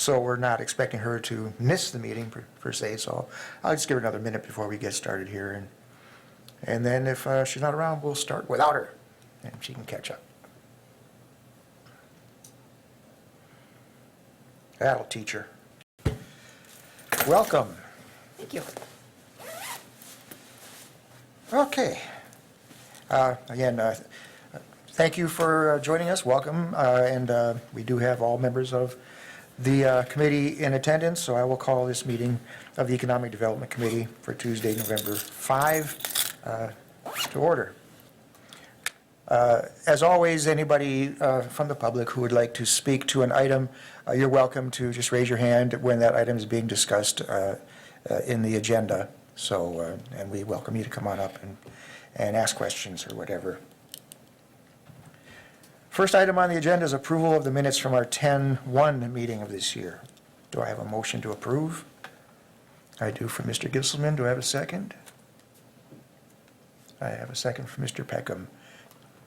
So we're not expecting her to miss the meeting per se, so I'll just give her another minute before we get started here. And then if she's not around, we'll start without her, and she can catch up. That'll teach her. Welcome. Thank you. Okay. Again, thank you for joining us. Welcome. And we do have all members of the committee in attendance, so I will call this meeting of the Economic Development Committee for Tuesday, November 5 to order. As always, anybody from the public who would like to speak to an item, you're welcome to just raise your hand when that item is being discussed in the agenda. So, and we welcome you to come on up and ask questions or whatever. First item on the agenda is approval of the minutes from our 10-1 meeting of this year. Do I have a motion to approve? I do for Mr. Gisselman. Do I have a second? I have a second for Mr. Peckham.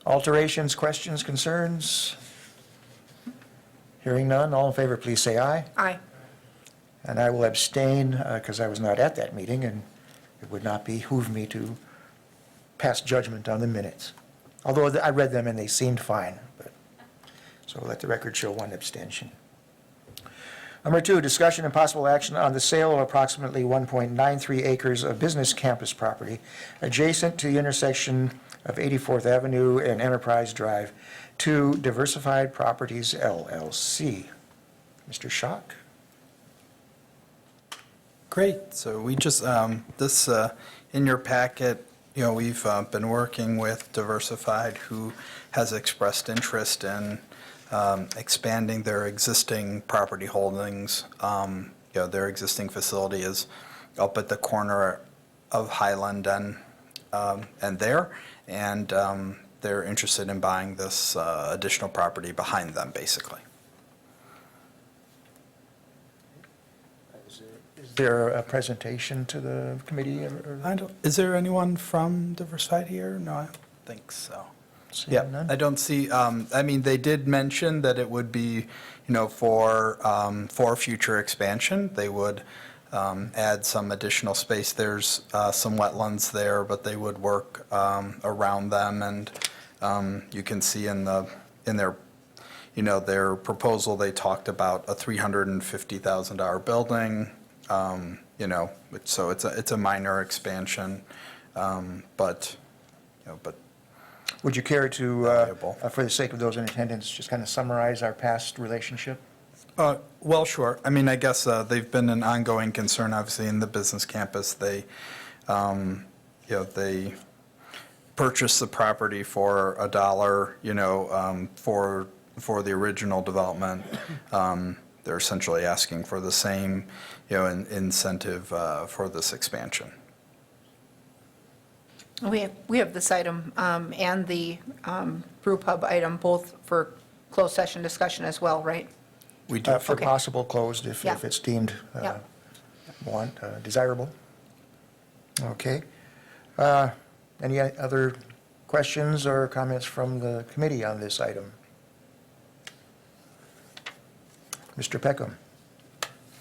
Alterations, questions, concerns? Hearing none, all in favor, please say aye. Aye. And I will abstain because I was not at that meeting, and it would not behoove me to pass judgment on the minutes. Although I read them and they seemed fine, so let the record show one abstention. Number 2, discussion and possible action on the sale of approximately 1.93 acres of business campus property adjacent to the intersection of 84th Avenue and Enterprise Drive to Diversified Properties, LLC. Mr. Schock? Great. So we just, this, in your packet, you know, we've been working with Diversified, who has expressed interest in expanding their existing property holdings. You know, their existing facility is up at the corner of Highland and there, and they're interested in buying this additional property behind them, basically. Is there a presentation to the committee? Is there anyone from Diversified here? No, I don't think so. Yeah, None? I don't see, I mean, they did mention that it would be, you know, for future expansion. They would add some additional space. There's some wetlands there, but they would work around them. And you can see in their, you know, their proposal, they talked about a $350,000 building, you know, so it's a minor expansion, but, you know, but. Would you care to, valuable. for the sake of those in attendance, just kind of summarize our past relationship? Well, sure. I mean, I guess they've been an ongoing concern, obviously, in the business campus. They, you know, they purchased the property for $1, you know, for the original development. They're essentially asking for the same, you know, incentive for this expansion. We have this item and the brew pub item both for closed session discussion as well, right? We do. For Okay. possible closed if Yeah. it's deemed Yeah. desirable. Okay. Any other questions or comments from the committee on this item? Mr. Peckham?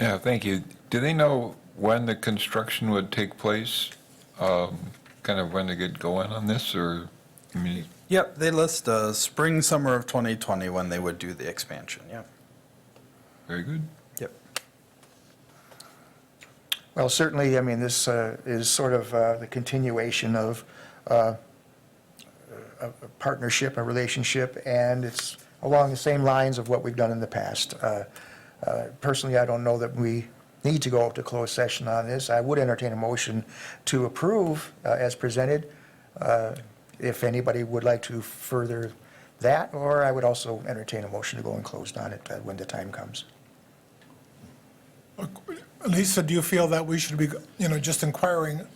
Yeah, thank you. Do they know when the construction would take place? Kind of when to get going on this, or, I mean? Yep, they list spring, summer of 2020 when they would do the expansion, yeah. Very good. Yep. Well, certainly, I mean, this is sort of the continuation of a partnership, a relationship, and it's along the same lines of what we've done in the past. Personally, I don't know that we need to go up to closed session on this. I would entertain a motion to approve as presented, if anybody would like to further that, or I would also entertain a motion to go and closed on it when the time comes. Lisa, do you feel that we should be, you know, just inquiring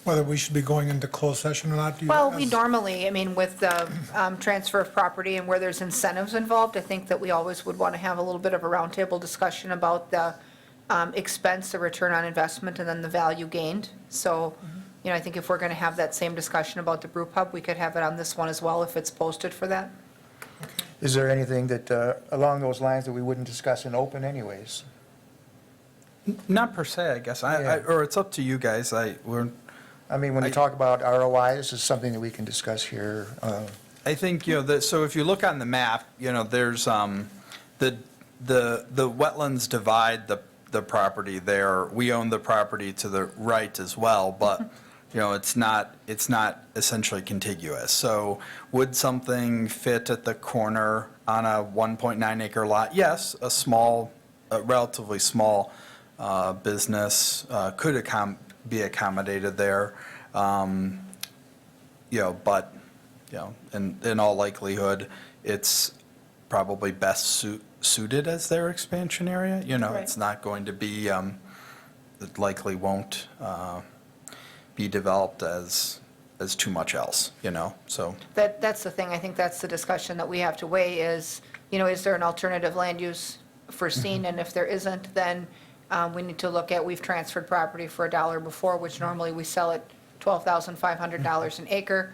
whether we should be going into closed session or not? Well, we normally, I mean, with the transfer of property and where there's incentives involved, I think that we always would want to have a little bit of a roundtable discussion about the expense, the return on investment, and then the value gained. So, you know, I think if we're going to have that same discussion about the brew pub, we could have it on this one as well if it's posted for that. Is there anything that, along those lines that we wouldn't discuss in open anyways? Not per se, I guess. Yeah. Or it's up to you guys. I mean, when we talk about ROI, this is something that we can discuss here. I think, so if you look on the map, there's, the wetlands divide the property there. We own the property to the right as well, but, it's not essentially contiguous. So would something fit at the corner on a 1.9 acre lot? Yes, a relatively small business could be accommodated there. But, in all likelihood, it's probably best suited as their expansion area. It's not going to be, it likely won't be developed as too much else, so. That's the thing, I think that's the discussion that we have to weigh is, is there an alternative land use foreseen? And if there isn't, then we need to look at, we've transferred property for $1 before, which normally we sell at $12,500 an acre.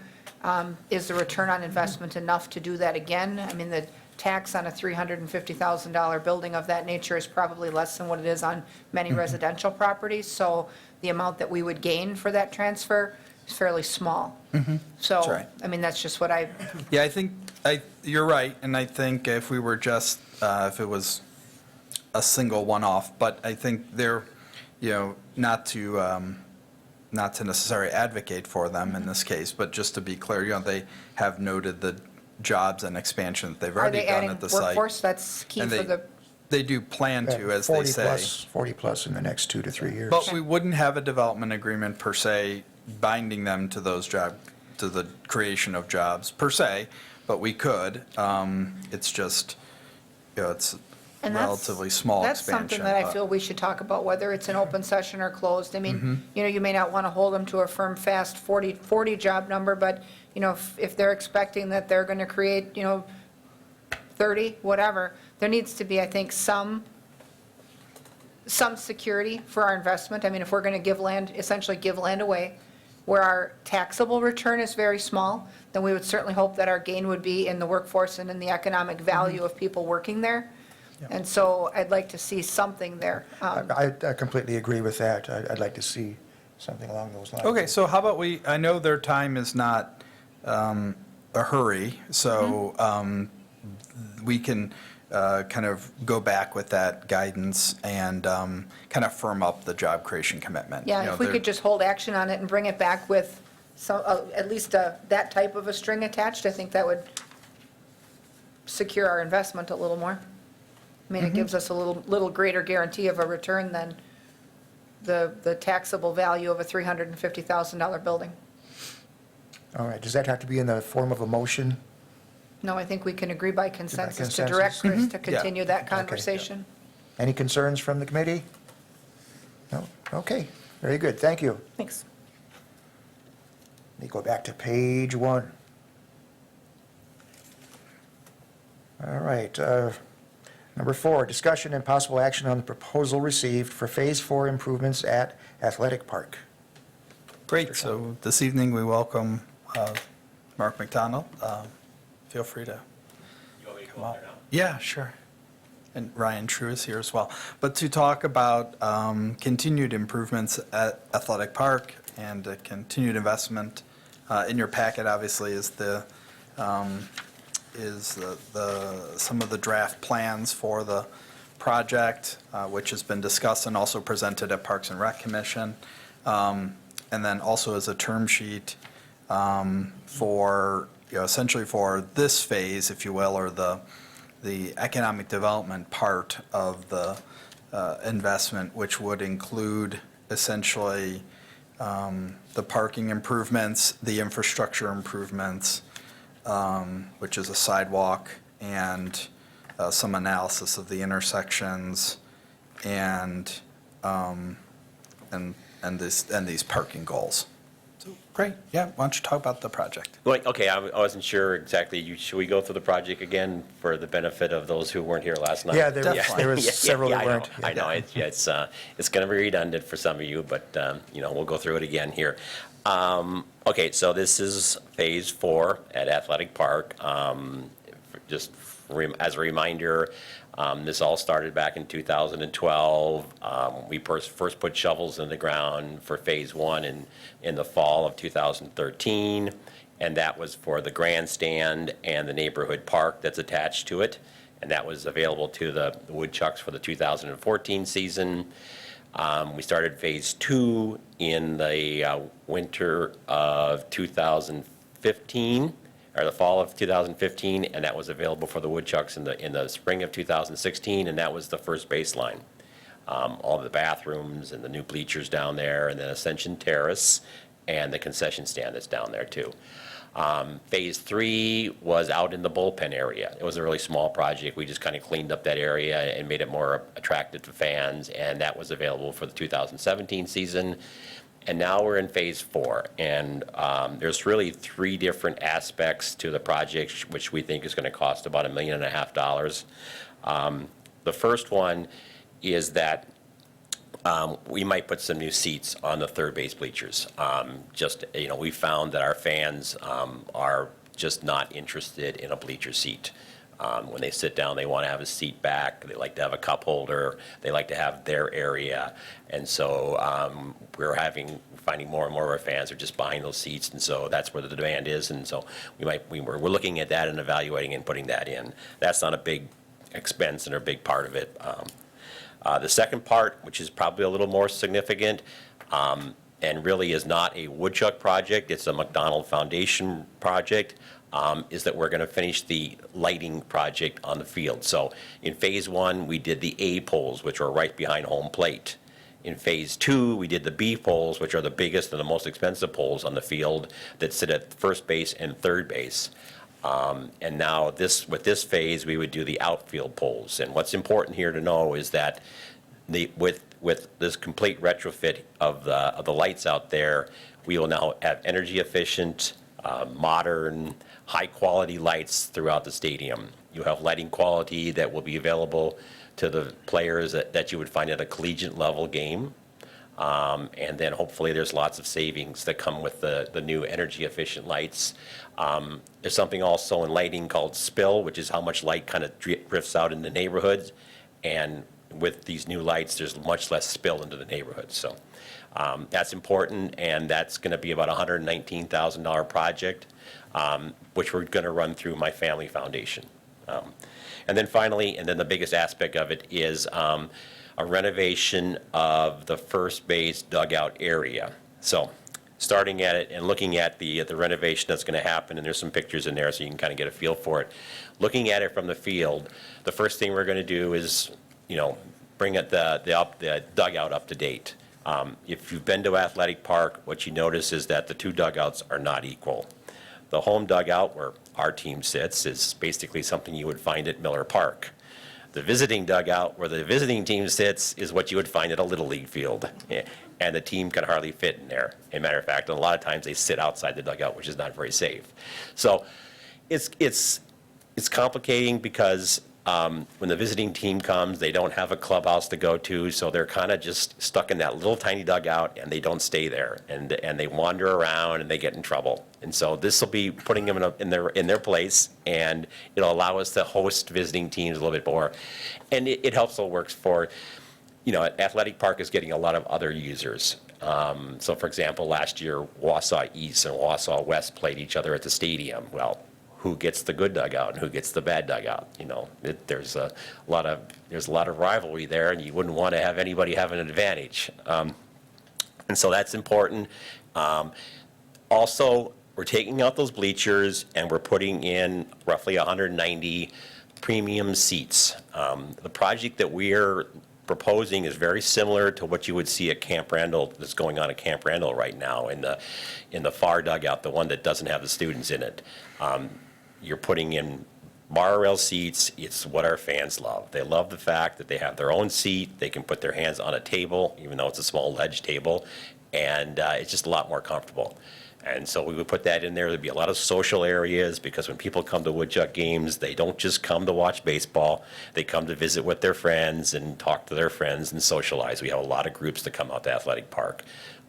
Is the return on investment enough to do that again? I mean, the tax on a $350,000 building of that nature is probably less than what it is on many residential properties. So the amount that we would gain for that transfer is fairly small. That's So, right. I mean, that's just what I, Yeah, I think, you're right, and I think if we were just, if it was a single one-off, but I think they're, not to necessarily advocate for them in this case, but just to be clear, they have noted the jobs and expansion that they've are already they done adding at the site. workforce? That's key And for the, They do plan to, as they say. 40 plus in the next 2 to 3 years. But we wouldn't have a development agreement per se binding them to to the creation of jobs per se, but we could. It's just, it's a and that's, relatively small that's expansion. something that I but- feel we should talk about, whether it's an open session or closed. I mean, you may not want to hold them to a firm, fast 40 job number, but, if they're expecting that they're going to create, 30, whatever, there needs to be, I think, some security for our investment. I mean, if we're going to essentially give land away, where our taxable return is very small, then we would certainly hope that our gain would be in the workforce and in the economic value of people working there. And so I'd like to see something there. I completely agree with that. I'd like to see something along those lines. Okay, so how about I know their time is not a hurry, so we can kind of go back with that guidance and kind of firm up the job creation commitment. Yeah, if we could just hold action on it and bring it back with some, at least that type of a string attached, I think that would secure our investment a little more. I mean, it gives us a little greater guarantee of a return than the taxable value of a $350,000 building. All right, does that have to be in the form of a motion? No, I think we can agree by consensus to consensus? direct Chris to Yeah. continue that Okay, yeah. conversation. Any concerns from the committee? No? Okay, very good, thank you. Thanks. Let me go back to page 1. All right, number 4, discussion and possible action on the proposal received for Phase 4 improvements at Athletic Park. Great, so this evening we welcome Mark McDonald. Feel free to come up. Yeah, sure. And Ryan True is here as well. But to talk about continued improvements at Athletic Park and continued investment, in your packet obviously is some of the draft plans for the project, which has been discussed and also presented at Parks and Rec Commission. And then also as a term sheet for, essentially for this phase, if you will, or the economic development part of the investment, which would include essentially the parking improvements, the infrastructure improvements, which is a sidewalk, and some analysis of the intersections, and these parking goals. So, great, yeah, why don't you talk about the project? Okay, I wasn't sure exactly. Should we go through the project again for the benefit of those who weren't here last night? Yeah, there was Yeah, several that I know, weren't. I know, it's going to be redundant for some of you, but, we'll go through it again here. Okay, so this is Phase 4 at Athletic Park. Just As a reminder, this all started back in 2012. We first put shovels in the ground for Phase 1 in the fall of 2013, and that was for the grandstand and the neighborhood park that's attached to it, and that was available to the woodchucks for the 2014 season. We started Phase 2 in the winter of 2015, or the fall of 2015, and that was available for the woodchucks in the spring of 2016, and that was the first baseline. All the bathrooms and the new bleachers down there, and then Ascension Terrace, and the concession stand that's down there too. Phase 3 was out in the bullpen area. It was a really small project. We just kind of cleaned up that area and made it more attractive to fans, and that was available for the 2017 season. And now we're in Phase 4, and there's really 3 different aspects to the project, which we think is going to cost about $1.5 million. The first one is that we might put some new seats on the third base bleachers. We found that our fans are just not interested in a bleacher seat. When they sit down, they want to have a seat back. They like to have a cup holder. They like to have their area. And so we're finding more and more of our fans are just buying those seats, and so that's where the demand is. And so we're looking at that and evaluating and putting that in. That's not a big expense and a big part of it. The second part, which is probably a little more significant, and really is not a woodchuck project, it's a McDonald Foundation project, is that we're going to finish the lighting project on the field. So in Phase 1, we did the A poles, which are right behind home plate. In Phase 2, we did the B poles, which are the biggest and the most expensive poles on the field that sit at first base and third base. And now with this phase, we would do the outfield poles. And what's important here to know is that with this complete retrofit of the lights out there, we will now have energy efficient, modern, high quality lights throughout the stadium. You have lighting quality that will be available to the players that you would find at a collegiate level game. And then hopefully there's lots of savings that come with the new energy efficient lights. There's something also in lighting called spill, which is how much light kind of drifts out in the neighborhoods. And with these new lights, there's much less spill into the neighborhoods. So that's important, and that's going to be about a $119,000 project, which we're going to run through my family foundation. And then finally, and then the biggest aspect of it is a renovation of the first base dugout area. So starting at it and looking at the renovation that's going to happen, and there's some pictures in there so you can kind of get a feel for it. Looking at it from the field, the first thing we're going to do is, bring the dugout up to date. If you've been to Athletic Park, what you notice is that the 2 dugouts are not equal. The home dugout, where our team sits, is basically something you would find at Miller Park. The visiting dugout, where the visiting team sits, is what you would find at a Little League field. And the team can hardly fit in there. As a matter of fact, a lot of times they sit outside the dugout, which is not very safe. So it's complicating because when the visiting team comes, they don't have a clubhouse to go to, so they're kind of just stuck in that little tiny dugout, and they don't stay there, and they wander around and they get in trouble. And so this will be putting them in their place, and it'll allow us to host visiting teams a little bit more, and it also works for, Athletic Park is getting a lot of other users. So for example, last year Wausau East and Wausau West played each other at the stadium. Well, who gets the good dugout and who gets the bad dugout? There's a lot of rivalry there, and you wouldn't want to have anybody have an advantage. And so that's important. Also, we're taking out those bleachers and we're putting in roughly 190 premium seats. The project that we're proposing is very similar to what you would see at Camp Randall, that's going on at Camp Randall right now in the far dugout, the one that doesn't have the students in it. You're putting in bar rail seats. It's what our fans love. They love the fact that they have their own seat. They can put their hands on a table, even though it's a small ledge table, and it's just a lot more comfortable. And so we would put that in there. There'd be a lot of social areas, because when people come to Woodchuck games, they don't just come to watch baseball. They come to visit with their friends and talk to their friends and socialize. We have a lot of groups that come out to Athletic Park.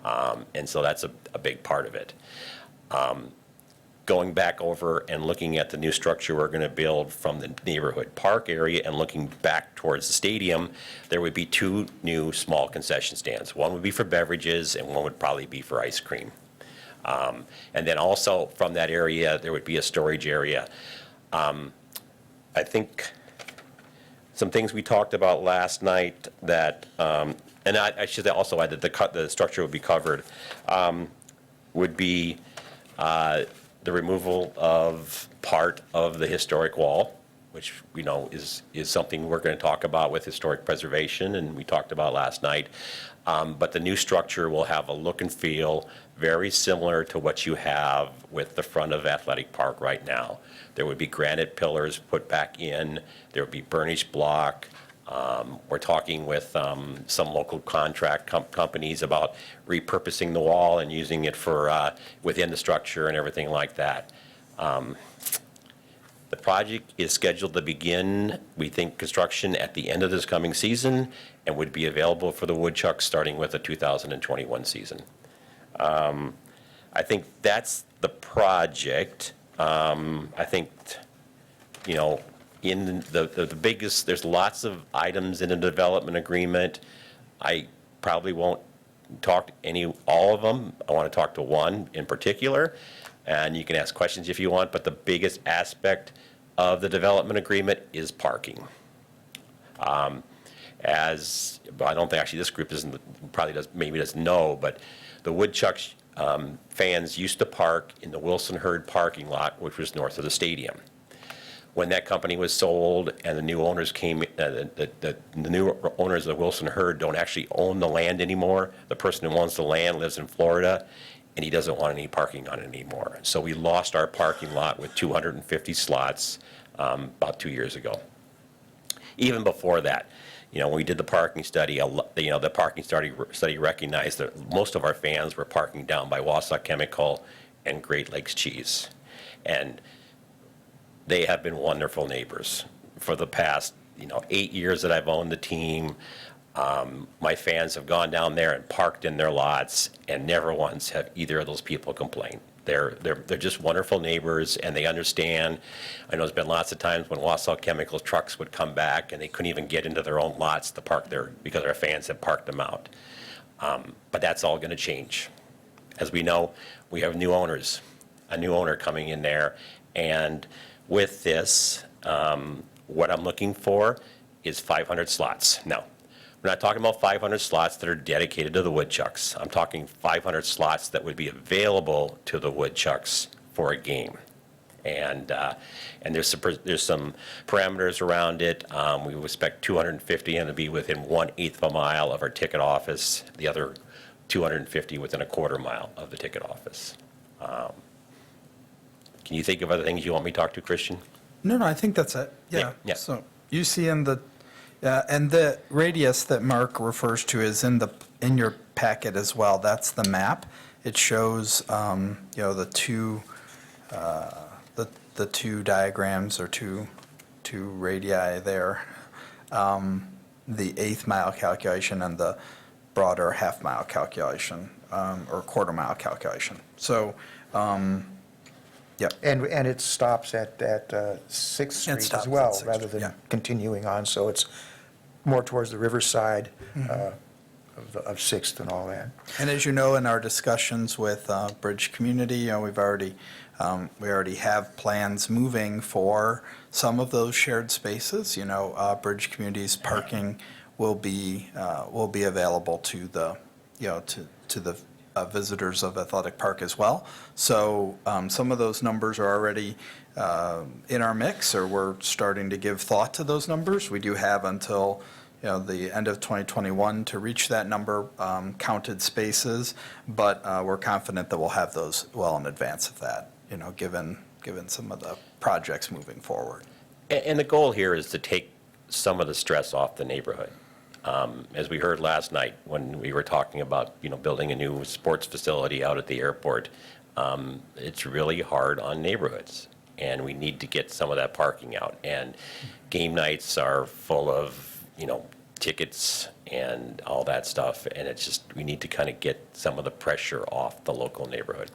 And so that's a big part of it. going back over and looking at the new structure we're going to build from the neighborhood park area and looking back towards the stadium, there would be 2 new small concession stands. One would be for beverages and one would probably be for ice cream. And then also from that area, there would be a storage area. I think some things we talked about last night that, and I should also add that the structure would be covered, would be the removal of part of the historic wall, which we know is something we're going to talk about with historic preservation, and we talked about last night. But the new structure will have a look and feel very similar to what you have with the front of Athletic Park right now. There would be granite pillars put back in. There would be burnished block. We're talking with some local contract companies about repurposing the wall and using it for within the structure and everything like that. The project is scheduled to begin, we think, construction at the end of this coming season and would be available for the woodchucks starting with the 2021 season. I think that's the project. I think, you know, in the biggest, there's lots of items in a development agreement. I probably won't talk to all of them. I want to talk to one in particular, and you can ask questions if you want, but the biggest aspect of the development agreement is parking. As, I don't think actually this group maybe doesn't know, but the Woodchucks fans used to park in the Wilson Herd parking lot, which was north of the stadium. When that company was sold and the new owners came, the new owners of the Wilson Herd don't actually own the land anymore. The person who owns the land lives in Florida, and he doesn't want any parking on it anymore. So we lost our parking lot with 250 slots about 2 years ago. Even before that, you know, when we did the parking study, you know, the parking study recognized that most of our fans were parking down by Wausau Chemical and Great Lakes Cheese. And they have been wonderful neighbors for the past, you know, 8 years that I've owned the team. My fans have gone down there and parked in their lots, and never once have either of those people complained. They're just wonderful neighbors, and they understand. I know there's been lots of times when Wausau Chemicals trucks would come back, and they couldn't even get into their own lots to park there because our fans had parked them out. But that's all going to change. As we know, we have new owners, a new owner coming in there, and with this, what I'm looking for is 500 slots. Now, we're not talking about 500 slots that are dedicated to the Woodchucks. I'm talking 500 slots that would be available to the Woodchucks for a game. And there's some parameters around it. We would expect 250 to be within 1/8 of a mile of our ticket office, the other 250 within a quarter mile of the ticket office. Can you think of other things you want me to talk to, Christian? No, I think that's it. Yeah. Yeah. So you see and the radius that Mark refers to is in your packet as well. That's the map. It shows, you know, the two diagrams or two radii there, the 1/8 mile calculation and the broader half-mile calculation, or quarter-mile calculation. So, yep. And it stops at 6th Street stops as at well, 6th rather Street, yeah. than continuing on, so it's more towards the riverside of 6th and all that. And as you know, in our discussions with Bridge Community, you know, we already have plans moving for some of those shared spaces. You know, Bridge Community's parking will be available to the, you know, to the visitors of Athletic Park as well. So some of those numbers are already in our mix, or we're starting to give thought to those numbers. We do have until, you know, the end of 2021 to reach that number, counted spaces, but we're confident that we'll have those well in advance of that, you know, given some of the projects moving forward. And the goal here is to take some of the stress off the neighborhood. As we heard last night when we were talking about, you know, building a new sports facility out at the airport, it's really hard on neighborhoods, and we need to get some of that parking out. And game nights are full of, you know, tickets and all that stuff, and it's just, we need to kind of get some of the pressure off the local neighborhood.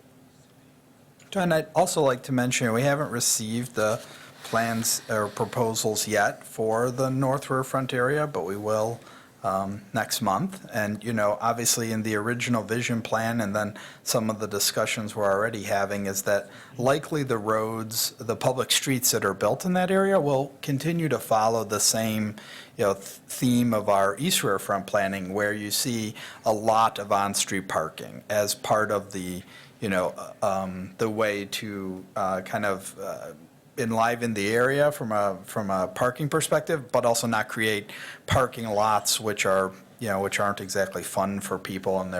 John, I'd also like to mention, we haven't received the plans or proposals yet for the North Riverfront area, but we will next month. And, obviously in the original vision plan and then some of the discussions we're already having is that likely the roads, the public streets that are built in that area will continue to follow the same, theme of our East Riverfront planning, where you see a lot of on-street parking as part of the, the way to kind of enliven the area from a parking perspective, but also not create parking lots which are, which aren't exactly fun for people, and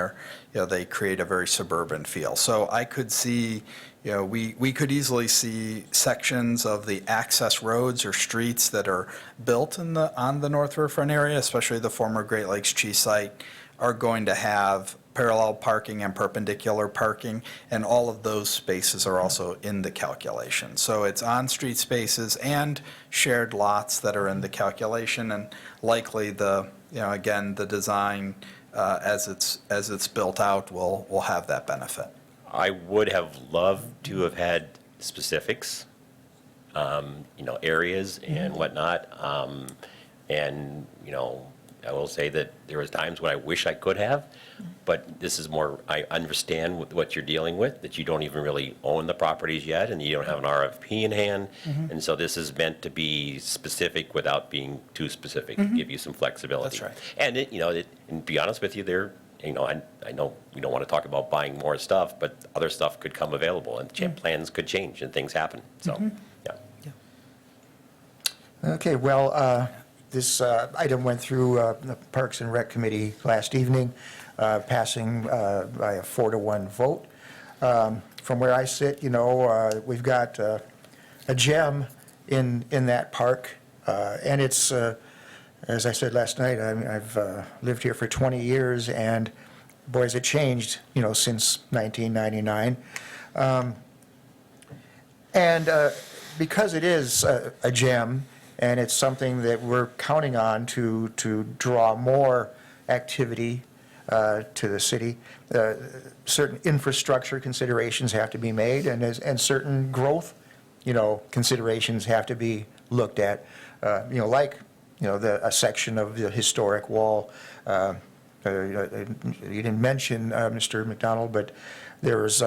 they create a very suburban feel. So I could see, we could easily see sections of the access roads or streets that are built on the North Riverfront area, especially the former Great Lakes Cheese site, are going to have parallel parking and perpendicular parking, and all of those spaces are also in the calculation. So it's on-street spaces and shared lots that are in the calculation, and likely again, the design as it's built out will have that benefit. I would have loved to have had specifics, areas and whatnot. And, I will say that there was times when I wish I could have, but this is more, I understand what you're dealing with, that you don't even really own the properties yet, and you don't have an RFP in hand. And so this is meant to be specific without being too specific, to give you some flexibility. That's right. And and to be honest with you, I know we don't want to talk about buying more stuff, but other stuff could come available, and plans could change and things happen. So, yeah. Okay, well, this item went through the Parks and Rec Committee last evening, passing by a 4-to-1 vote. From where I sit, we've got a gem in that park, and it's, as I said last night, I've lived here for 20 years, and boy, has it changed, since 1999. And because it is a gem, and it's something that we're counting on to draw more activity to the city, certain infrastructure considerations have to be made, and certain growth, considerations have to be looked at, like, a section of the historic wall. You didn't mention, Mr. McDonald, but there's,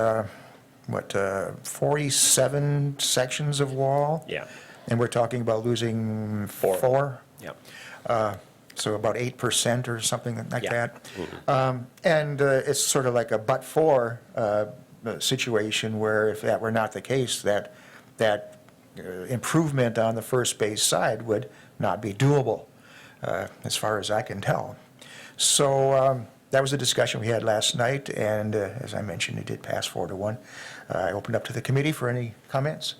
47 sections of wall? Yeah. And we're talking about losing four? Yeah. So about 8% or something like Yeah. that. And it's sort of like a but-for situation, where if that were not the case, that improvement on the first base side would not be doable, as far as I can tell. So that was a discussion we had last night, and as I mentioned, it did pass 4-to-1. I opened up to the committee for any comments.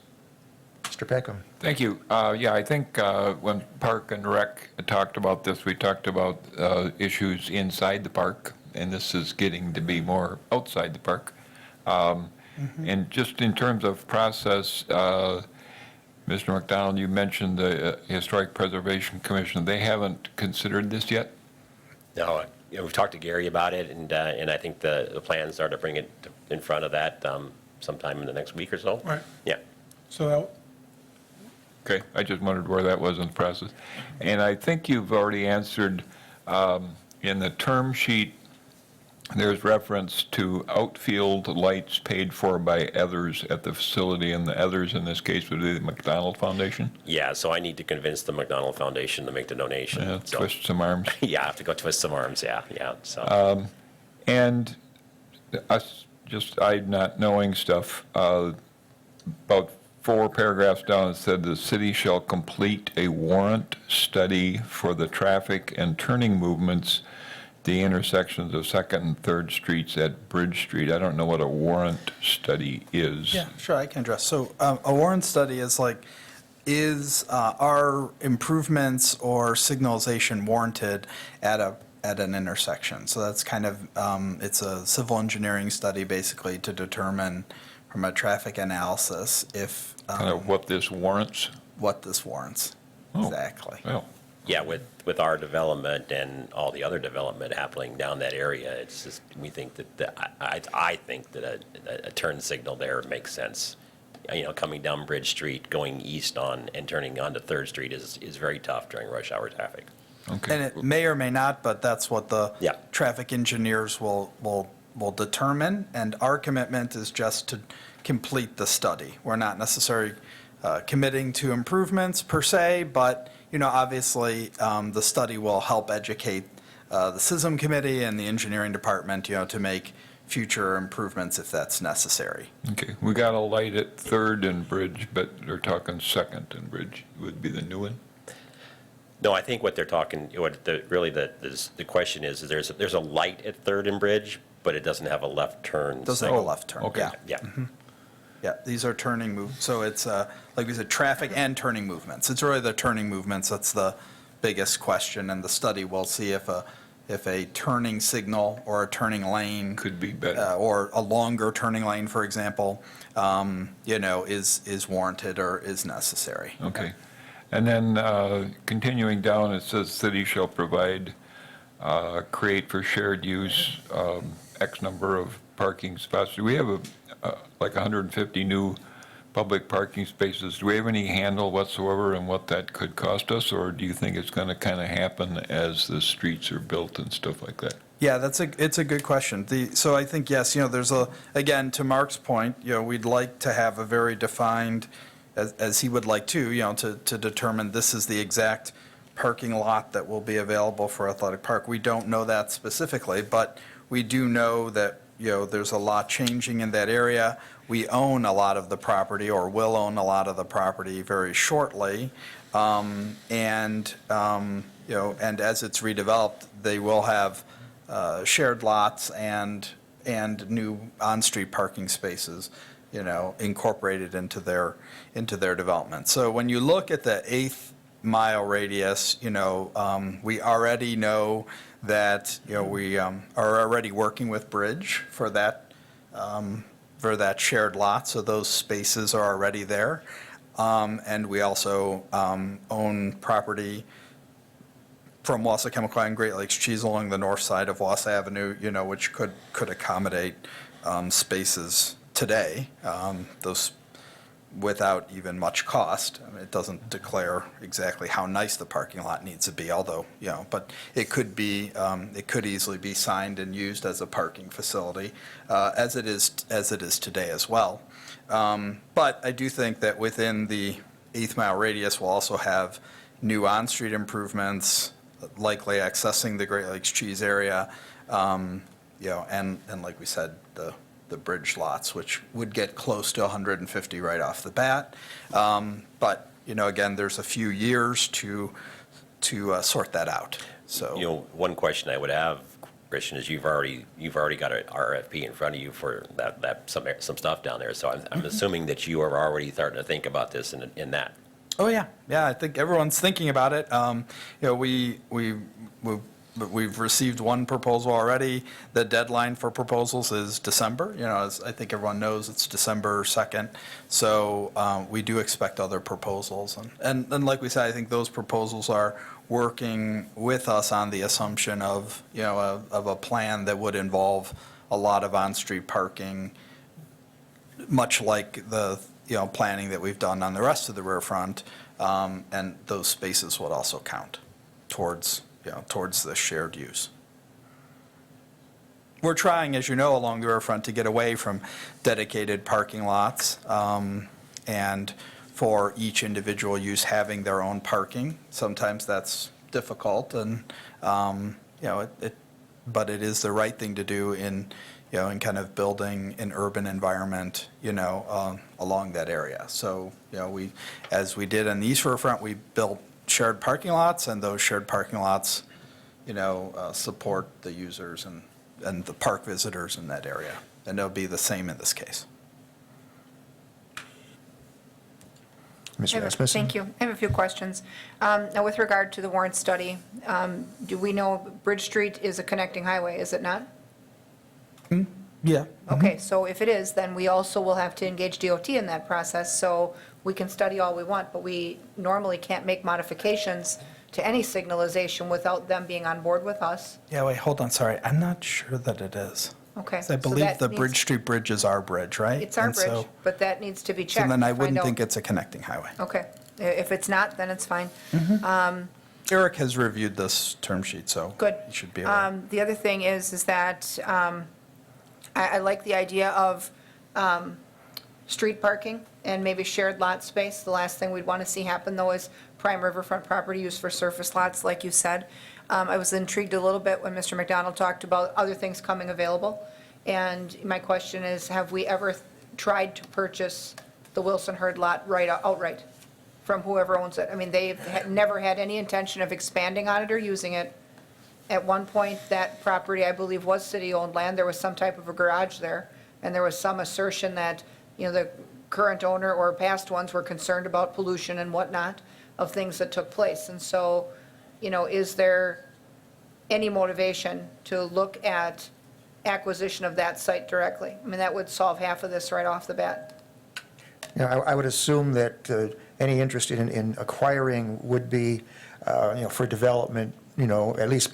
Mr. Peckham. Thank you. Yeah, I think when Park and Rec talked about this, we talked about issues inside the park, and this is getting to be more outside the park. And just in terms of process, Mr. McDonald, you mentioned the Historic Preservation Commission. They haven't considered this yet? No, we've talked to Gary about it, and I think the plans are to bring it in front of that sometime in the next week or so. Right. Yeah. So Okay, I just wondered where that was in the process. And I think you've already answered, in the term sheet, there's reference to outfield lights paid for by others at the facility, and the others in this case would be the McDonald Foundation? Yeah, so I need to convince the McDonald Foundation to make the donation. So, Twist some arms. yeah, I have to go twist some arms, yeah. So, And us, I not knowing stuff, about 4 paragraphs down, it said the city shall complete a warrant study for the traffic and turning movements, the intersections of 2nd and 3rd Streets at Bridge Street. I don't know what a warrant study is. Yeah, sure, I can address. So a warrant study is are improvements or signalization warranted at an intersection? So that's kind of, it's a civil engineering study basically to determine from a traffic analysis if. Kind of what this warrants? What this warrants, Oh, exactly. Well, Yeah, with our development and all the other development happening down that area, it's just, we think I think that a turn signal there makes sense. Coming down Bridge Street, going east on, and turning onto Third Street is very tough during rush hour traffic. Okay. And it may or may not, but that's what the Yeah. traffic engineers will determine. And our commitment is just to complete the study. We're not necessarily committing to improvements per se, but, obviously, the study will help educate the SISM committee and the engineering department, to make future improvements if that's necessary. Okay, we got a light at Third and Bridge, but they're talking Second and Bridge would be the new one? No, I think what they're talking, the question is there's a light at Third and Bridge, but it doesn't have a left turn. Doesn't have a left turn, okay. yeah. Yeah. Yeah, these are turning so it's, like we said, traffic and turning movements. It's really the turning movements that's the biggest question, and the study will see if a turning signal or a turning lane. Could be better. Or a longer turning lane, for example, is warranted or is necessary. Okay. And then continuing down, it says city shall provide, create for shared use, X number of parking spots. Do we have like 150 new public parking spaces? Do we have any handle whatsoever on what that could cost us? Or do you think it's going to kind of happen as the streets are built and stuff like that? Yeah, it's a good question. So I think, yes, there's again, to Mark's point, we'd like to have a very defined, as he would like to determine this is the exact parking lot that will be available for Athletic Park. We don't know that specifically, but we do know that, there's a lot changing in that area. We own a lot of the property, or will own a lot of the property very shortly. And as it's redeveloped, they will have shared lots and new on-street parking spaces, incorporated into their development. So when you look at the 8th mile radius, we already know that, we are already working with Bridge for that shared lot, so those spaces are already there. And we also own property from Wausau Chemical and Great Lakes Cheese along the north side of Wausau Avenue, which could accommodate spaces today, those without even much cost. I mean, it doesn't declare exactly how nice the parking lot needs to be, although, but it could be, it could easily be signed and used as a parking facility, as it is today as well. But I do think that within the 8th mile radius, we'll also have new on-street improvements, likely accessing the Great Lakes Cheese area, and like we said, the bridge lots, which would get close to 150 right off the bat. But, again, there's a few years to sort that out, so. One question I would have, Christian, is you've already got an RFP in front of you for some stuff down there, so I'm assuming that you are already starting to think about this in that. Oh, yeah. I think everyone's thinking about it. We've received one proposal already. The deadline for proposals is December. As I think everyone knows, it's December 2nd. So we do expect other proposals. And like we said, I think those proposals are working with us on the assumption of, of a plan that would involve a lot of on-street parking, much like the, planning that we've done on the rest of the riverfront. And those spaces would also count towards the shared use. We're trying, as you know, along the riverfront to get away from dedicated parking lots and for each individual use having their own parking. Sometimes that's difficult, and but it is the right thing to do in kind of building an urban environment, along that area. So, as we did on the East Riverfront, we built shared parking lots, and those shared parking lots, support the users and the park visitors in that area. And it'll be the same in this case. Mr. Rasmussen? Thank you. I have a few questions. Now, with regard to the warrant study, do we know Bridge Street is a connecting highway, is it not? Yeah. Okay, so if it is, then we also will have to engage DOT in that process, so we can study all we want, but we normally can't make modifications to any signalization without them being on board with us. Yeah, wait, hold on, sorry. I'm not sure that it is. Okay. 'Cause I so believe that the needs- Bridge Street Bridge is our bridge, right? It's our And so- bridge, but that needs to be So checked. then I to find wouldn't out. think it's a connecting highway. Okay. If it's not, then it's fine. Eric has reviewed this term sheet, so. Good. He should be aware. The other thing is that I like the idea of street parking and maybe shared lot space. The last thing we'd want to see happen, though, is prime riverfront property used for surface lots, like you said. I was intrigued a little bit when Mr. McDonald talked about other things coming available. And my question is, have we ever tried to purchase the Wilson Hurd lot outright from whoever owns it? I mean, they've never had any intention of expanding on it or using it. At one point, that property, I believe, was city-owned land. There was some type of a garage there, and there was some assertion that, the current owner or past ones were concerned about pollution and whatnot of things that took place. And so, is there any motivation to look at acquisition of that site directly? I mean, that would solve half of this right off the bat. I would assume that any interest in acquiring would be, for development, at least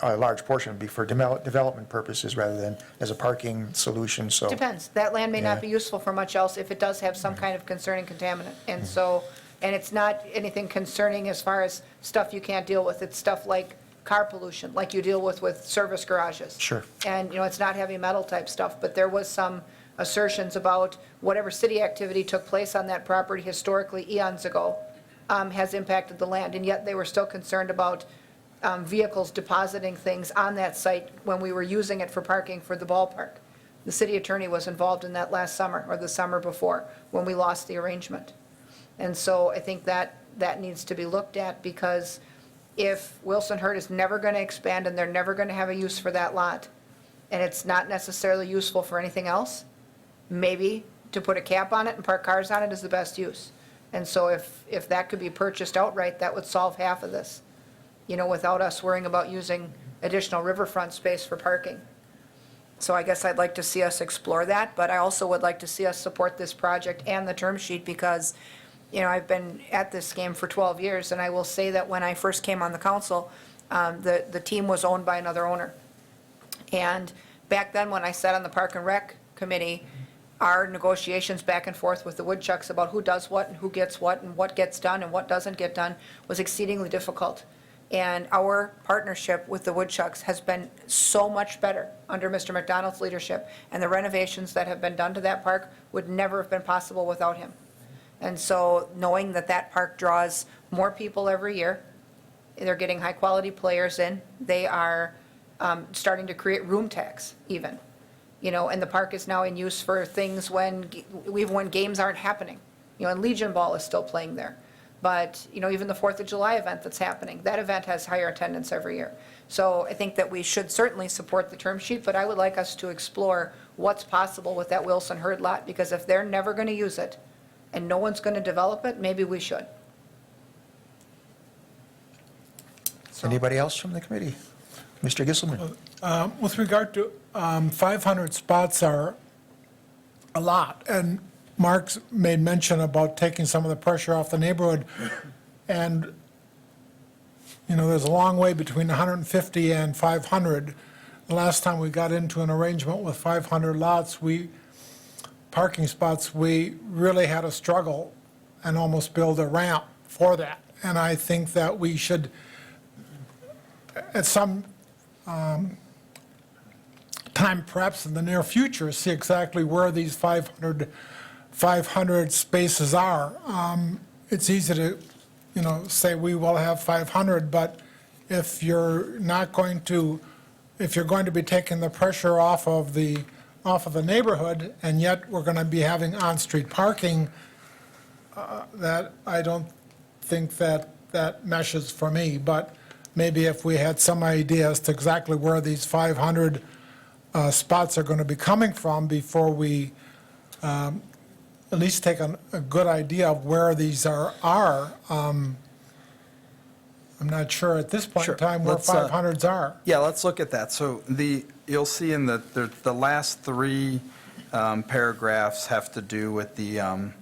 a large portion would be for development purposes rather than as a parking solution, so. Depends. That land may not Yeah. be useful for much else if it does have some kind of concerning contaminant. And so, and it's not anything concerning as far as stuff you can't deal with. It's stuff like car pollution, like you deal with service garages. Sure. And, it's not heavy metal type stuff, but there was some assertions about whatever city activity took place on that property historically eons ago has impacted the land. And yet they were still concerned about vehicles depositing things on that site when we were using it for parking for the ballpark. The city attorney was involved in that last summer or the summer before when we lost the arrangement. And so I think that needs to be looked at, because if Wilson Hurd is never going to expand and they're never going to have a use for that lot, and it's not necessarily useful for anything else, maybe to put a cap on it and park cars on it is the best use. And so if that could be purchased outright, that would solve half of this, without us worrying about using additional riverfront space for parking. So I guess I'd like to see us explore that, but I also would like to see us support this project and the term sheet, because, I've been at this game for 12 years, and I will say that when I first came on the council, the team was owned by another owner. And back then, when I sat on the Park and Rec Committee, our negotiations back and forth with the woodchucks about who does what and who gets what and what gets done and what doesn't get done was exceedingly difficult. And our partnership with the woodchucks has been so much better under Mr. McDonald's leadership, and the renovations that have been done to that park would never have been possible without him. And so knowing that that park draws more people every year, they're getting high-quality players in, they are starting to create room tax even, and the park is now in use for things even when games aren't happening. And Legion Ball is still playing there. But, even the 4th of July event that's happening, that event has higher attendance every year. So I think that we should certainly support the term sheet, but I would like us to explore what's possible with that Wilson Hurd lot, because if they're never going to use it and no one's going to develop it, maybe we should. So- Anybody else from the committee? Mr. Gisselman? With regard to 500 spots are a lot, and Mark's made mention about taking some of the pressure off the neighborhood, and, there's a long way between 150 and 500. The last time we got into an arrangement with 500 lots, parking spots, we really had a struggle and almost build a ramp for that. And I think that we should, at some time, perhaps in the near future, see exactly where these 500 spaces are. It's easy to, say we will have 500, but if you're going to be taking the pressure off of the neighborhood, and yet we're going to be having on-street parking, that I don't think that meshes for me. But maybe if we had some idea as to exactly where these 500 spots are going to be coming from before we at least take a good idea of where these are. I'm not sure at this point in Sure. time where Let's, 500s are. Yeah, let's look at that. So you'll see in the last three paragraphs have to do with the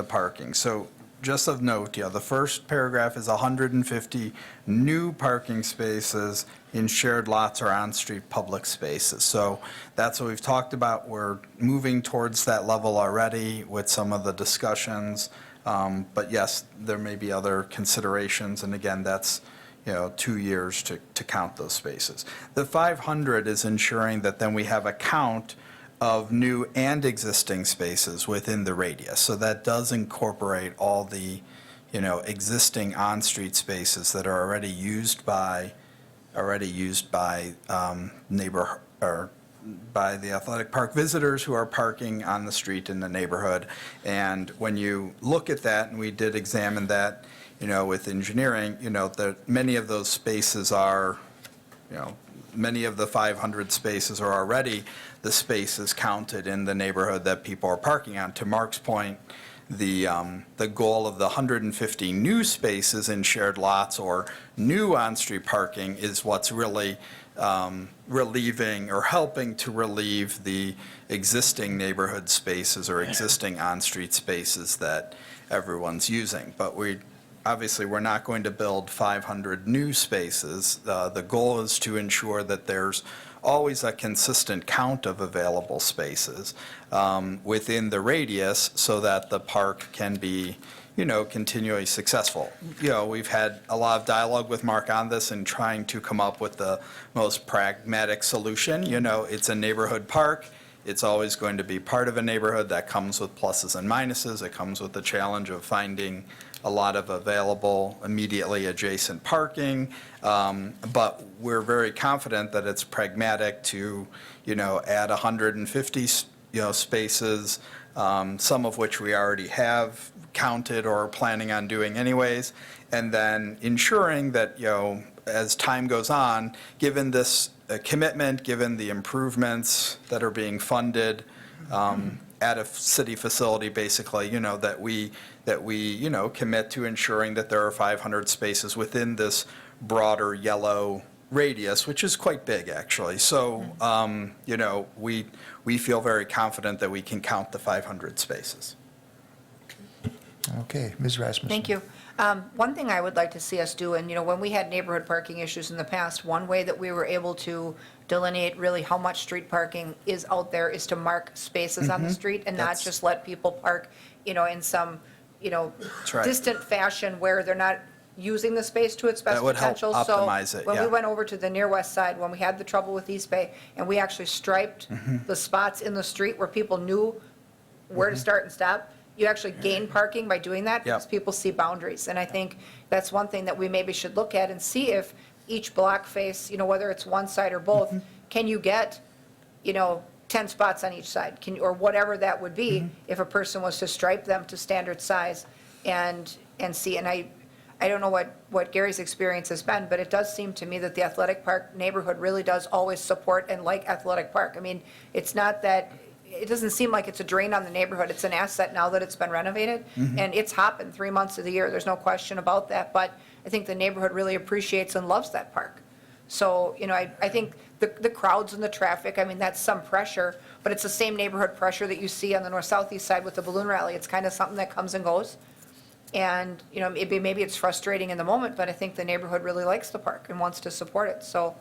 parking. So just of note, the first paragraph is 150 new parking spaces in shared lots or on-street public spaces. So that's what we've talked about. We're moving towards that level already with some of the discussions. But yes, there may be other considerations, and again, that's, 2 years to count those spaces. The 500 is ensuring that then we have a count of new and existing spaces within the radius. So that does incorporate all the, existing on-street spaces that are already used by neighbor, or by the athletic park visitors who are parking on the street in the neighborhood. And when you look at that, and we did examine that, with engineering, that many of those spaces are, many of the 500 spaces are already the spaces counted in the neighborhood that people are parking on. To Mark's point, the goal of the 150 new spaces in shared lots or new on-street parking is what's really relieving or helping to relieve the existing neighborhood spaces or existing on-street spaces that everyone's using. But obviously, we're not going to build 500 new spaces. The goal is to ensure that there's always a consistent count of available spaces within the radius so that the park can be, continually successful. We've had a lot of dialogue with Mark on this and trying to come up with the most pragmatic solution. It's a neighborhood park. It's always going to be part of a neighborhood. That comes with pluses and minuses. It comes with the challenge of finding a lot of available immediately adjacent parking. But we're very confident that it's pragmatic to, add 150, spaces, some of which we already have counted or are planning on doing anyways. And then ensuring that, as time goes on, given this commitment, given the improvements that are being funded, at a city facility, basically, that we commit to ensuring that there are 500 spaces within this broader yellow radius, which is quite big, actually. So, we feel very confident that we can count the 500 spaces. Okay, Ms. Rasmussen. Thank you. One thing I would like to see us do, and, when we had neighborhood parking issues in the past, one way that we were able to delineate really how much street parking is out there is to mark spaces on the street and not That's- just let people park, in some, That's right. distant fashion where they're not using the space to its best That would help potential. optimize it, When we yeah. went over to the near west side, when we had the trouble with East Bay, and we actually striped Mm-hmm. the spots in the street where people knew where to start and stop, you actually gain parking by doing that because Yep. people see boundaries. And I think that's one thing that we maybe should look at and see if each block face, whether it's one side or both, can you get, 10 spots on each side? Or whatever that would be if a person was to stripe them to standard size and see. And I don't know what Gary's experience has been, but it does seem to me that the athletic park neighborhood really does always support and like athletic park. I mean, it's not that, it doesn't seem like it's a drain on the neighborhood. It's an asset now that it's been renovated. And it's hopping 3 months of the year. There's no question about that. But I think the neighborhood really appreciates and loves that park. So, I think the crowds and the traffic, I mean, that's some pressure, but it's the same neighborhood pressure that you see on the north-southeast side with the balloon rally. It's kind of something that comes and goes. And, maybe it's frustrating in the moment, but I think the neighborhood really likes the park and wants to support it. So,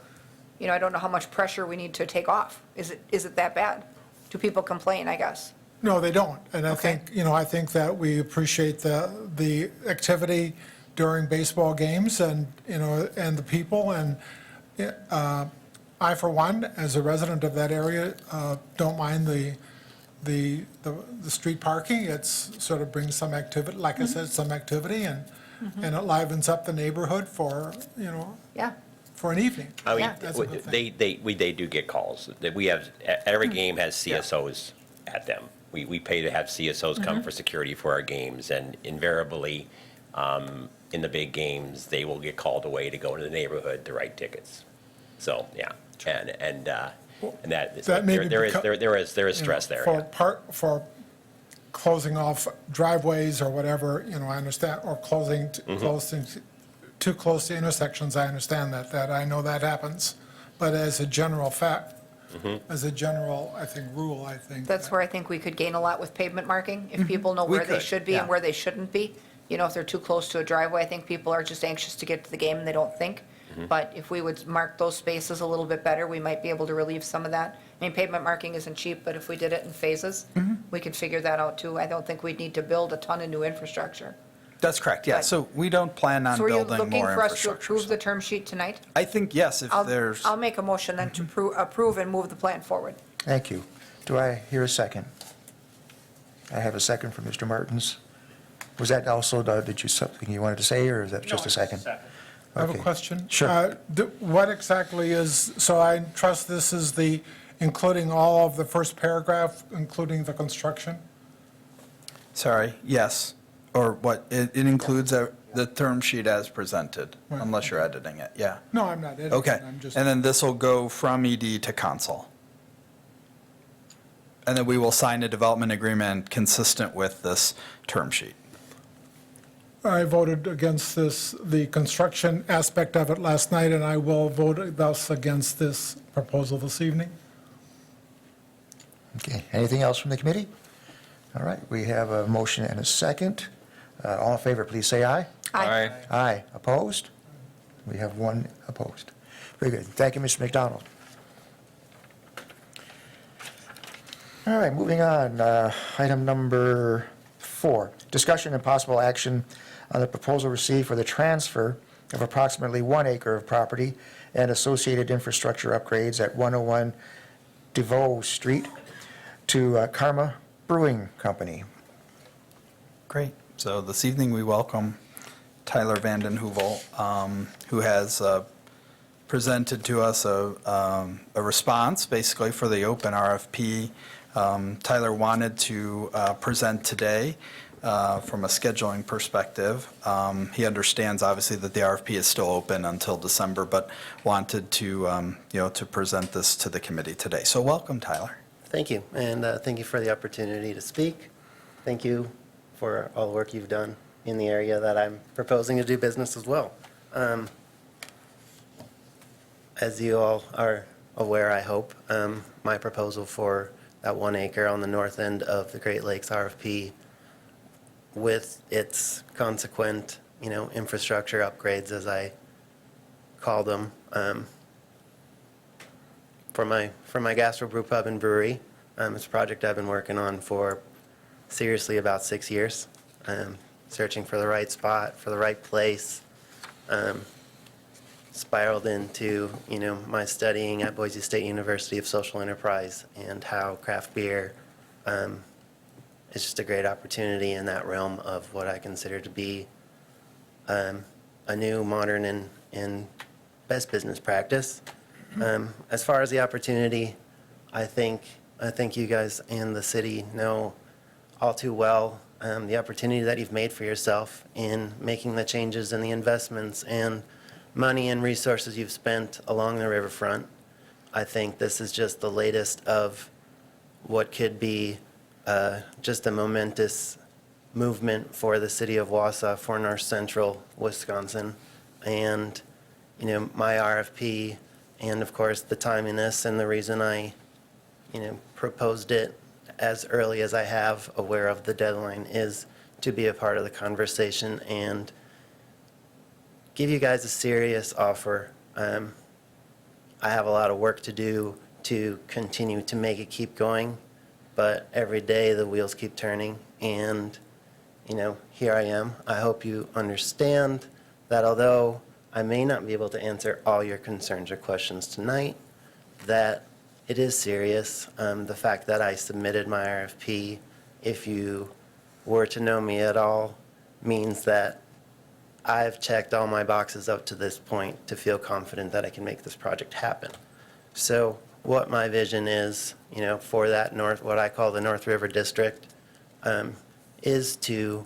I don't know how much pressure we need to take off. Is it that bad? Do people complain, I guess? No, they don't. And I Okay. think, I think that we appreciate the activity during baseball games and, and the people. And I, for one, as a resident of that area, don't mind the street parking. It's sort of brings some activity, like I said, some activity, and it livens up the neighborhood for, Yeah. for an evening. I mean, Yeah. That's a good thing. they do get calls. We have, every game has CSOs at them. We pay to have CSOs come for security for our games, and invariably, in the big games, they will get called away to go into the neighborhood to write tickets. So, yeah, and that, That maybe there is become- stress there. For Yeah. for closing off driveways or whatever, I understand, or closing too close to intersections, I understand that I know that happens. But as a general fact, as a general, I think, rule, I think. That's where I think we could gain a lot with pavement marking, if people know We where they could, should be and yeah. where they shouldn't be. you know, if they're too close to a driveway, I think people are just anxious to get to the game and they don't think. But if we would mark those spaces a little bit better, we might be able to relieve some of that. I mean, pavement marking isn't cheap, but if we did it in phases, we could figure that out too. I don't think we'd need to build a ton of new infrastructure. That's correct, yeah. Right. So we don't plan on So are you building looking more for us to infrastructure. approve the term sheet tonight? I think, yes, if there's, I'll make a motion then to approve and move the plan forward. Thank you. Do I hear a second? I have a second from Mr. Martins. Was that also, did you, something you wanted to say, or is that just a second? I have a Okay. question. Sure. What exactly is, so I trust this is the, including all of the first paragraph, including the construction? sorry, yes, or what, it includes the term sheet as presented, Right. unless you're editing it, yeah. No, I'm not editing. Okay, I'm just. and then this will go from ED to console. And then we will sign a development agreement consistent with this term sheet. I voted against this, the construction aspect of it last night, and I will vote thus against this proposal this evening. Okay, anything else from the committee? All right, we have a motion and a second. All in favor, please say aye. Aye. Aye. Opposed? We have one opposed. Very good. Thank you, Mr. McDonald. All right, moving on. Item number 4, discussion and possible action on the proposal received for the transfer of approximately 1 acre of property and associated infrastructure upgrades at 101 DeVoe Street to Karma Brewing Company. Great. So this evening, we welcome Tyler Vanden Heuvel, who has presented to us a response, basically, for the open RFP. Tyler wanted to present today from a scheduling perspective. He understands, obviously, that the RFP is still open until December, but wanted to, to present this to the committee today. So welcome, Tyler. Thank you, and thank you for the opportunity to speak. Thank you for all the work you've done in the area that I'm proposing to do business as well. As you all are aware, I hope, my proposal for that 1 acre on the north end of the Great Lakes RFP with its consequent, infrastructure upgrades, as I call them, for my gastro brew pub and brewery. It's a project I've been working on for seriously about 6 years, searching for the right spot, for the right place. Spiraled into, my studying at Boise State University of Social Enterprise and how craft beer is just a great opportunity in that realm of what I consider to be a new, modern, and best business practice. As far as the opportunity, I think you guys and the city know all too well the opportunity that you've made for yourself in making the changes and the investments and money and resources you've spent along the riverfront. I think this is just the latest of what could be just a momentous movement for the city of Wausau, for North Central Wisconsin. And, my RFP, and of course the timeliness and the reason I, proposed it as early as I have, aware of the deadline, is to be a part of the conversation and give you guys a serious offer. I have a lot of work to do to continue to make it keep going, but every day the wheels keep turning, and, here I am. I hope you understand that although I may not be able to answer all your concerns or questions tonight, that it is serious. The fact that I submitted my RFP, if you were to know me at all, means that I've checked all my boxes up to this point to feel confident that I can make this project happen. So what my vision is, for that what I call the North River District, is to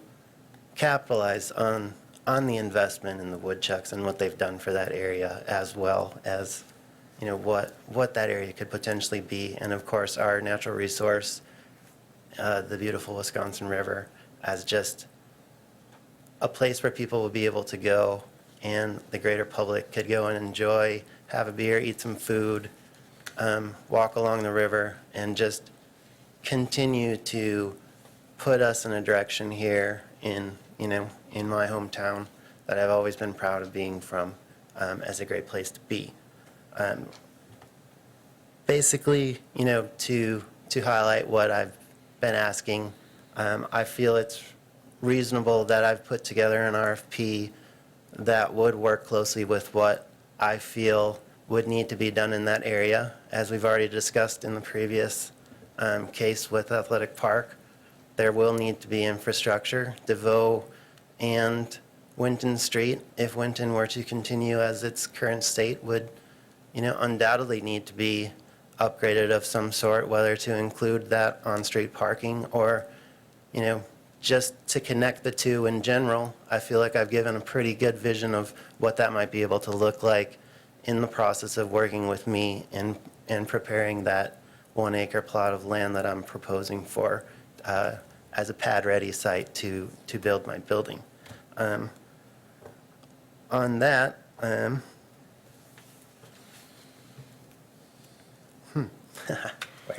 capitalize on the investment in the woodchucks and what they've done for that area, as well as, what that area could potentially be. And of course, our natural resource, the beautiful Wisconsin River, as just a place where people will be able to go and the greater public could go and enjoy, have a beer, eat some food, walk along the river, and just continue to put us in a direction here in in my hometown that I've always been proud of being from, as a great place to be. Basically, to highlight what I've been asking, I feel it's reasonable that I've put together an RFP that would work closely with what I feel would need to be done in that area. As we've already discussed in the previous case with Athletic Park, there will need to be infrastructure. DeVoe and Winton Street, if Winton were to continue as its current state, would, undoubtedly need to be upgraded of some sort, whether to include that on-street parking or, just to connect the two in general. I feel like I've given a pretty good vision of what that might be able to look like in the process of working with me and preparing that 1 acre plot of land that I'm proposing for as a pad-ready site to build my building. On that, where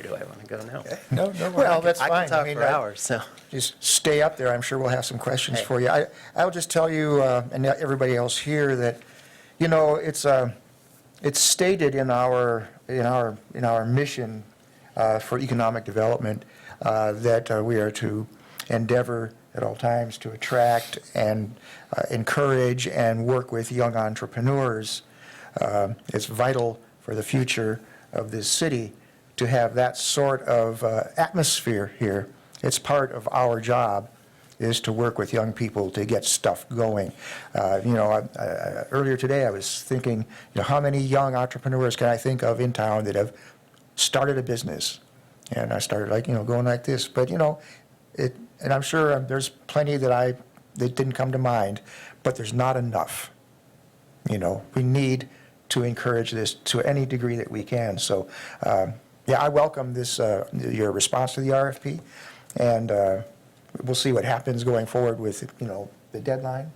do I want to go now? No, well, that's I fine. can talk mean, for hours, so. Just stay up there, I'm sure we'll have some questions Hey. for you. I'll just tell you, and everybody else here, that, it's stated in our mission for economic development that we are to endeavor at all times to attract and encourage and work with young entrepreneurs. It's vital for the future of this city to have that sort of atmosphere here. It's part of our job is to work with young people to get stuff going. Earlier today I was thinking, how many young entrepreneurs can I think of in town that have started a business? And I started going like this, but and I'm sure there's plenty that didn't come to mind, but there's not enough. We need to encourage this to any degree that we can. So, I welcome this, your response to the RFP, and we'll see what happens going forward with, the deadline.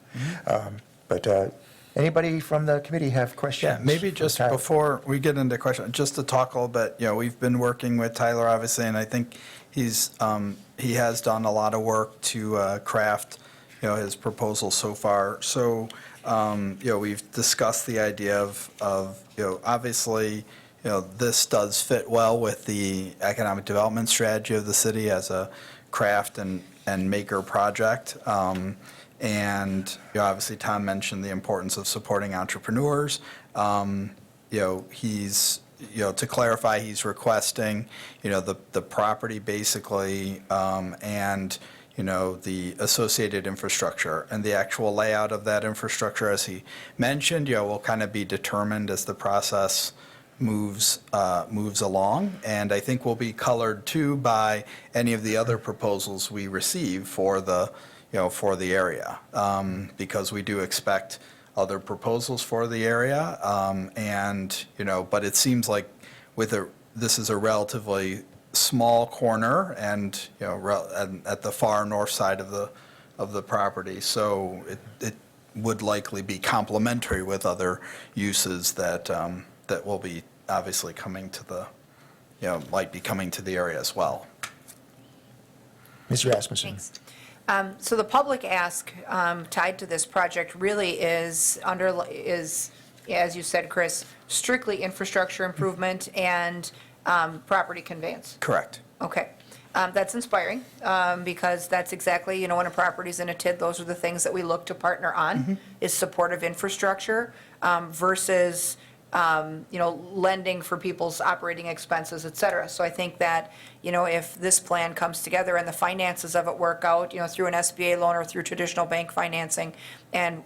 But anybody from the committee have questions? Yeah, maybe for just Tyler? before we get into questions, just to talk a little bit, we've been working with Tyler, obviously, and I think he has done a lot of work to craft, his proposal so far. So, we've discussed the idea of obviously, this does fit well with the economic development strategy of the city as a craft and maker project. And obviously, Tom mentioned the importance of supporting entrepreneurs. He's, to clarify, he's requesting, the property basically, and, the associated infrastructure. And the actual layout of that infrastructure, as he mentioned, will kind of be determined as the process moves along. And I think will be colored too by any of the other proposals we receive for the area, because we do expect other proposals for the area, but it seems like this is a relatively small corner and, at the far north side of the property, so it would likely be complementary with other uses that will be obviously coming to might be coming to the area as well. Ms. Rasmussen? Thanks. So the public ask tied to this project really is, as you said, Chris, strictly infrastructure improvement and property conveyance. Correct. Okay. That's inspiring, because that's exactly, when a property's in a TID, those are the things that we look to partner on, is supportive infrastructure versus, lending for people's operating expenses, et cetera. So I think that, if this plan comes together and the finances of it work out, through an SBA loan or through traditional bank financing, and,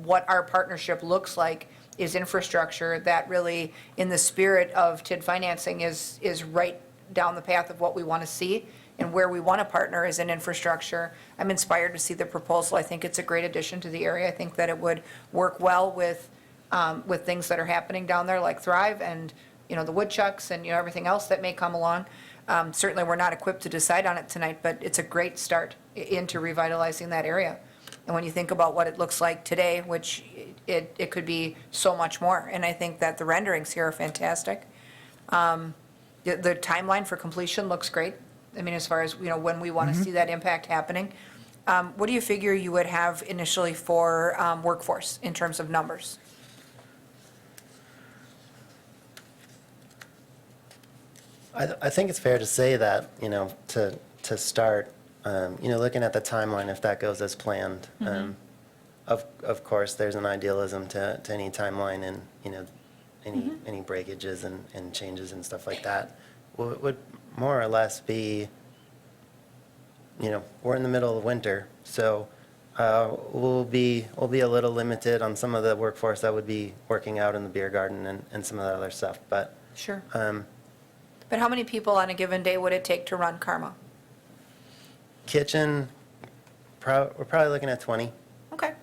what our partnership looks like is infrastructure, that really, in the spirit of TID financing, is right down the path of what we want to see, and where we want to partner is in infrastructure. I'm inspired to see the proposal. I think it's a great addition to the area. I think that it would work well with things that are happening down there, like Thrive and, the woodchucks and, everything else that may come along. Certainly, we're not equipped to decide on it tonight, but it's a great start into revitalizing that area. And when you think about what it looks like today, which it could be so much more, and I think that the renderings here are fantastic. The timeline for completion looks great. I mean, as far as, when we want to see that impact happening. what do you figure you would have initially for workforce in terms of numbers? I think it's fair to say that, to start, looking at the timeline, if that goes as planned, of course, there's an idealism to any timeline and, any breakages and changes and stuff like that would more or less be, we're in the middle of winter, so we'll be a little limited on some of the workforce that would be working out in the beer garden and some of that other stuff, but Sure. But how many people on a given day would it take to run Karma? kitchen, we're probably looking at 20. Okay,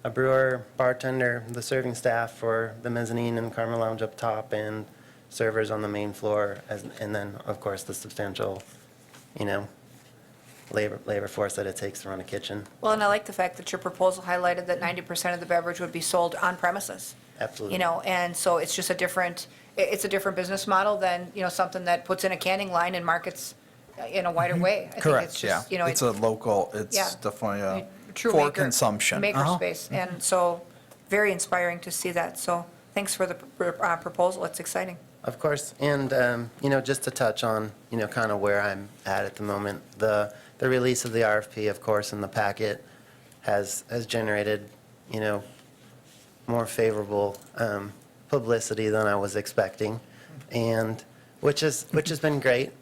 A brewer, bartender, the serving staff for the mezzanine and Karma Lounge up top, and servers on the main floor, and then, of course, the substantial, labor force that it takes to run a kitchen. well, and I like the fact that your proposal highlighted that 90% of the beverage would be sold on premises. Absolutely. And so it's just it's a different business model than, something that puts in a canning line and markets in a wider way. I think it's Correct, yeah. just, It's a local, it's Yeah. definitely a true for maker- consumption. Maker Uh-huh. space, and so very inspiring to see that. So thanks for the proposal, it's exciting. Of course, and, just to touch on, kind of where I'm at the moment, the release of the RFP, of course, in the packet has generated, more favorable publicity than I was expecting, and which has been great.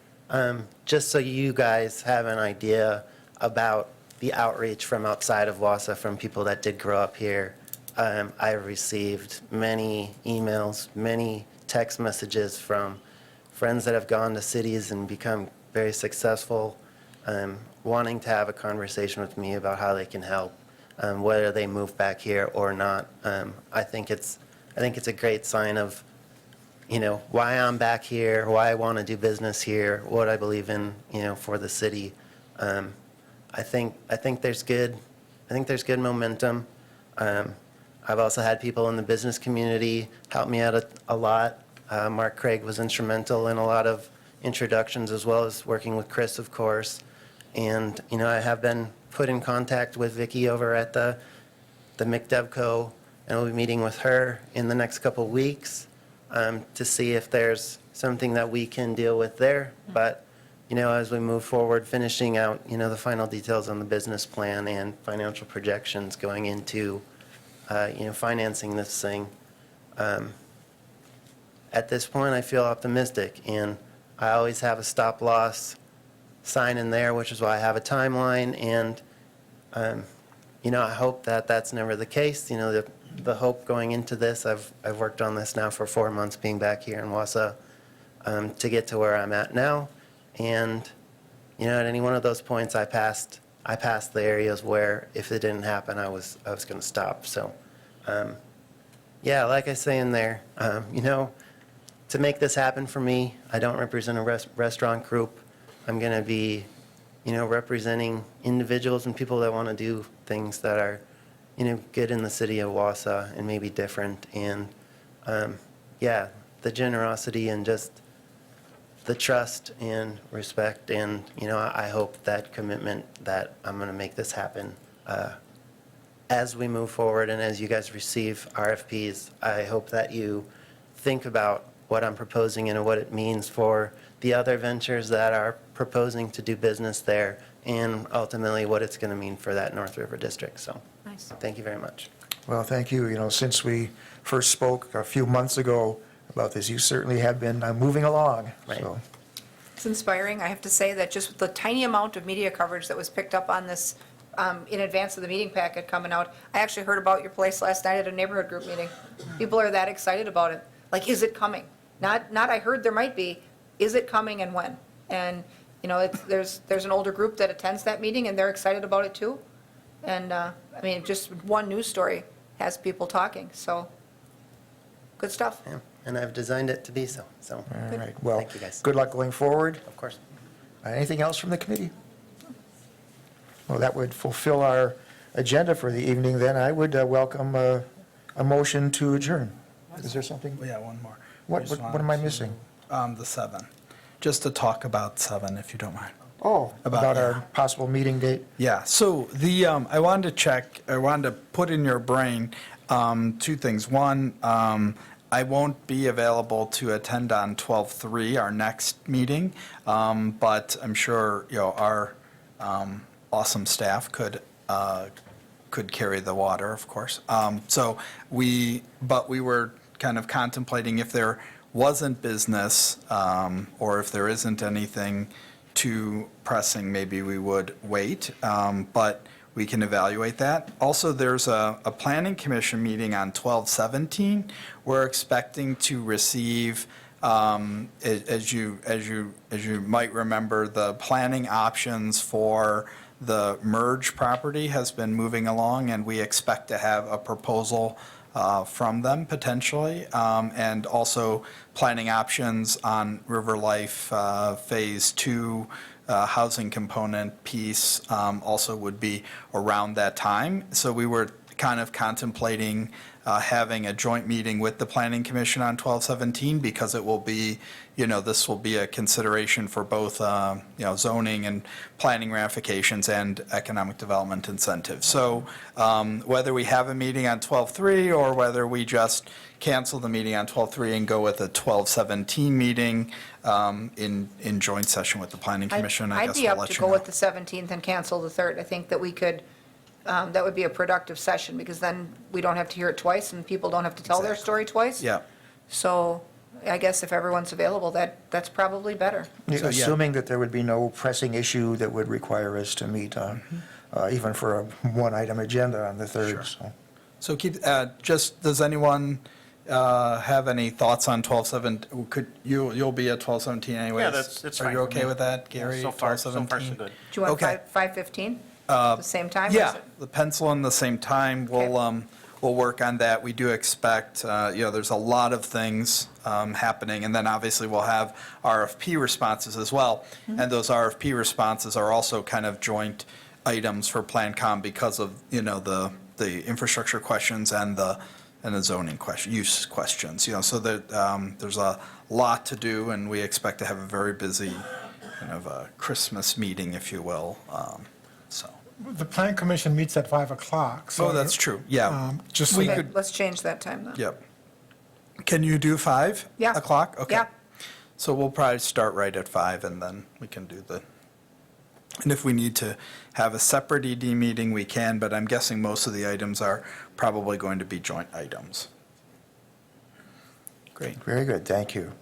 Just so you guys have an idea about the outreach from outside of Wausau, from people that did grow up here, I received many emails, many text messages from friends that have gone to cities and become very successful, wanting to have a conversation with me about how they can help, whether they move back here or not. I think it's a great sign of, why I'm back here, why I want to do business here, what I believe in, for the city. I think there's good momentum. I've also had people in the business community help me out a lot. Mark Craig was instrumental in a lot of introductions, as well as working with Chris, of course. And, I have been put in contact with Vicki over at the McDevco, and we'll be meeting with her in the next couple of weeks to see if there's something that we can deal with there. But, as we move forward, finishing out, the final details on the business plan and financial projections going into, financing this thing. At this point, I feel optimistic, and I always have a stop-loss sign in there, which is why I have a timeline, and, I hope that that's never the case. The hope going into this, I've worked on this now for 4 months, being back here in Wausau, to get to where I'm at now. And, at any one of those points, I passed the areas where if it didn't happen, I was going to stop. So, yeah, like I say in there, to make this happen for me, I don't represent a restaurant group. I'm going to be, representing individuals and people that want to do things that are, good in the city of Wausau and maybe different. And, yeah, the generosity and just the trust and respect, and, I hope that commitment that I'm going to make this happen as we move forward, and as you guys receive RFPs, I hope that you think about what I'm proposing and what it means for the other ventures that are proposing to do business there, and ultimately what it's going to mean for that North River District. So, Nice. thank you very much. Well, thank you. Since we first spoke a few months ago about this, you certainly have been moving along. Right. So, It's inspiring. I have to say that just with the tiny amount of media coverage that was picked up on this in advance of the meeting packet coming out, I actually heard about your place last night at a neighborhood group meeting. People are that excited about it. Like, is it coming? Not I heard there might be, is it coming and when? And, there's an older group that attends that meeting, and they're excited about it too. And, just one news story has people talking, so, good stuff. Yeah, and I've designed it to be so. So, all right. Well, Thank you, guys. good luck going forward. of course. Anything else from the committee? Well, that would fulfill our agenda for the evening. Then I would welcome a motion to adjourn. Is there something? Yeah, one more. What I just am I wanted missing? to, The 7. Just to talk about 7, if you don't mind. Oh, about yeah. our possible meeting date? Yeah, so I wanted to check, I wanted to put in your brain two things. One, I won't be available to attend on 12/3, our next meeting, but I'm sure, our awesome staff could carry the water, of course. But we were kind of contemplating if there wasn't business, or if there isn't anything too pressing, maybe we would wait, but we can evaluate that. Also, there's a planning commission meeting on 12/17. We're expecting to receive, as you might remember, the planning options for the merge property has been moving along, and we expect to have a proposal from them potentially, and also planning options on River Life Phase 2 housing component piece also would be around that time. So we were kind of contemplating having a joint meeting with the Planning Commission on 12/17 because it will be, this will be a consideration for both, zoning and planning ramifications and economic development incentives. So whether we have a meeting on 12/3 or whether we just cancel the meeting on 12/3 and go with a 12/17 meeting in joint session with the Planning Commission, I I'd guess be we'll up let to you go know. with the 17th and cancel the 3rd. I think that we could, that would be a productive session, because then we don't have to hear it twice, and people don't have to tell their story twice. Yeah. So I guess if everyone's available, that's probably better. So, yeah. Assuming that there would be no pressing issue that would require us to meet, even for a one-item agenda on the 3rd, so. So Keith, does anyone have any thoughts on 12/7? You'll be at 12/17 anyways? Yeah, that's Are fine you for okay me. with that, Gary? So far, so 12/17? good. Do you want Okay. 5:15? The same time? or is Yeah, it- the pencil in the same time. We'll work on that. We do expect, there's a lot of things happening, and then obviously we'll have RFP responses as well. And those RFP responses are also kind of joint items for PlanCom because of, the infrastructure questions and the zoning use questions, so that there's a lot to do, and we expect to have a very busy kind of a Christmas meeting, if you will, so. The Plan Commission meets at 5 o'clock, so. Oh, that's true, yeah. Just so We that- could- Let's change that time, then. Yep. Can you do 5 Yeah. o'clock? Okay. Yeah. So we'll probably start right at 5, and then we can do and if we need to have a separate ED meeting, we can, but I'm guessing most of the items are probably going to be joint items. Great. Very good, thank you.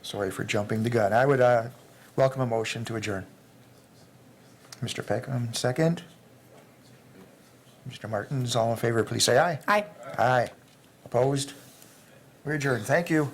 Sorry for jumping the gun. I would welcome a motion to adjourn. Mr. Peckham, second. Mr. Martins, all in favor, please say aye. Aye. Aye. Opposed? We're adjourned, thank you.